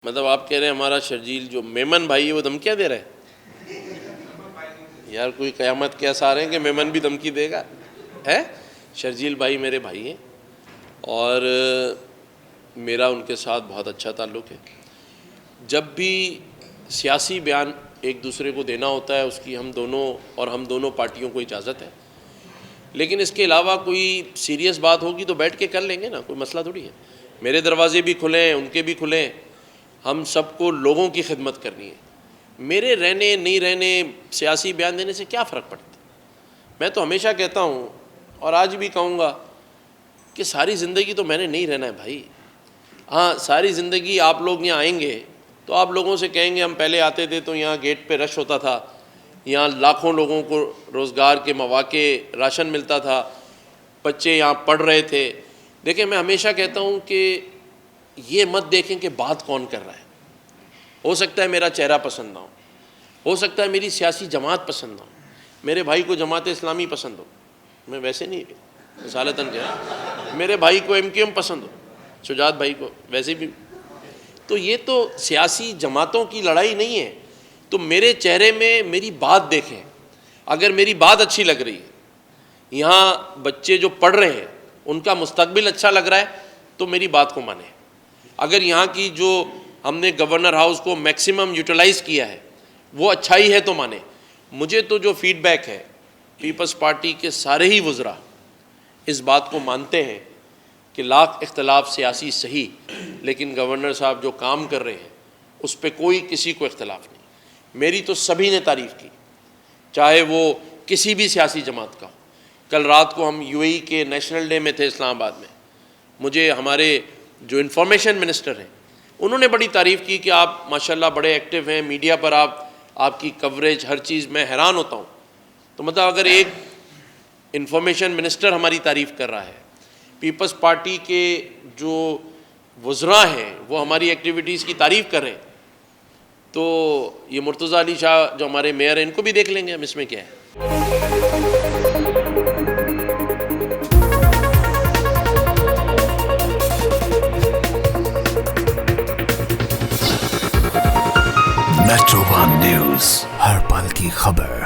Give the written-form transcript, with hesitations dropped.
مطلب آپ کہہ رہے ہیں ہمارا شرجیل جو میمن بھائی ہے وہ دھمکیاں دے رہے ہیں؟ یار کوئی قیامت کے آثار ہیں کہ میمن بھی دھمکی دے گا ہے؟ شرجیل بھائی میرے بھائی ہیں اور میرا ان کے ساتھ بہت اچھا تعلق ہے. جب بھی سیاسی بیان ایک دوسرے کو دینا ہوتا ہے اس کی ہم دونوں پارٹیوں کو اجازت ہے، لیکن اس کے علاوہ کوئی سیریس بات ہوگی تو بیٹھ کے کر لیں گے نا، کوئی مسئلہ تھوڑی ہے. میرے دروازے بھی کھلے ہیں، ان کے بھی کھلے ہیں. ہم سب کو لوگوں کی خدمت کرنی ہے. میرے رہنے نہیں رہنے سیاسی بیان دینے سے کیا فرق پڑتا؟ میں تو ہمیشہ کہتا ہوں اور آج بھی کہوں گا کہ ساری زندگی تو میں نے نہیں رہنا ہے بھائی. ہاں ساری زندگی آپ لوگ یہاں آئیں گے تو آپ لوگوں سے کہیں گے ہم پہلے آتے تھے تو یہاں گیٹ پہ رش ہوتا تھا، یہاں لاکھوں لوگوں کو روزگار کے مواقع، راشن ملتا تھا، بچے یہاں پڑھ رہے تھے. دیکھیں میں ہمیشہ کہتا ہوں کہ یہ مت دیکھیں کہ بات کون کر رہا ہے. ہو سکتا ہے میرا چہرہ پسند نہ ہو سکتا ہے میری سیاسی جماعت پسند نہ ہو، میرے بھائی کو جماعت اسلامی پسند ہو، میں ویسے نہیں رسالتاً کہہ رہا ہوں، میرے بھائی کو MQM پسند ہو، شجاعت بھائی کو ویسے بھی. تو یہ تو سیاسی جماعتوں کی لڑائی نہیں ہے. تو میرے چہرے میں میری بات دیکھیں، اگر میری بات اچھی لگ رہی ہے، یہاں بچے جو پڑھ رہے ہیں ان کا مستقبل اچھا لگ رہا ہے تو میری بات کو مانیں. اگر یہاں کی جو ہم نے گورنر ہاؤس کو میکسیمم یوٹیلائز کیا ہے وہ اچھائی ہے تو مانیں. مجھے تو جو فیڈ بیک ہے پیپلز پارٹی کے سارے ہی وزراء اس بات کو مانتے ہیں کہ لاکھ اختلاف سیاسی صحیح، لیکن گورنر صاحب جو کام کر رہے ہیں اس پہ کوئی کسی کو اختلاف نہیں. میری تو سبھی نے تعریف کی، چاہے وہ کسی بھی سیاسی جماعت کا ہو. کل رات کو ہم UAE کے نیشنل ڈے میں تھے اسلام آباد میں، مجھے ہمارے جو انفارمیشن منسٹر ہیں انہوں نے بڑی تعریف کی کہ آپ ماشاءاللہ بڑے ایکٹیو ہیں میڈیا پر، آپ کی کوریج ہر چیز، میں حیران ہوتا ہوں. تو مطلب اگر ایک انفارمیشن منسٹر ہماری تعریف کر رہا ہے، پیپلز پارٹی کے جو وزراء ہیں وہ ہماری ایکٹیویٹیز کی تعریف کر رہے ہیں، تو یہ مرتضیٰ علی شاہ جو ہمارے میئر ہیں ان کو بھی دیکھ لیں گے ہم، اس میں کیا ہے. میٹرو ون نیوز، ہر پل کی خبر.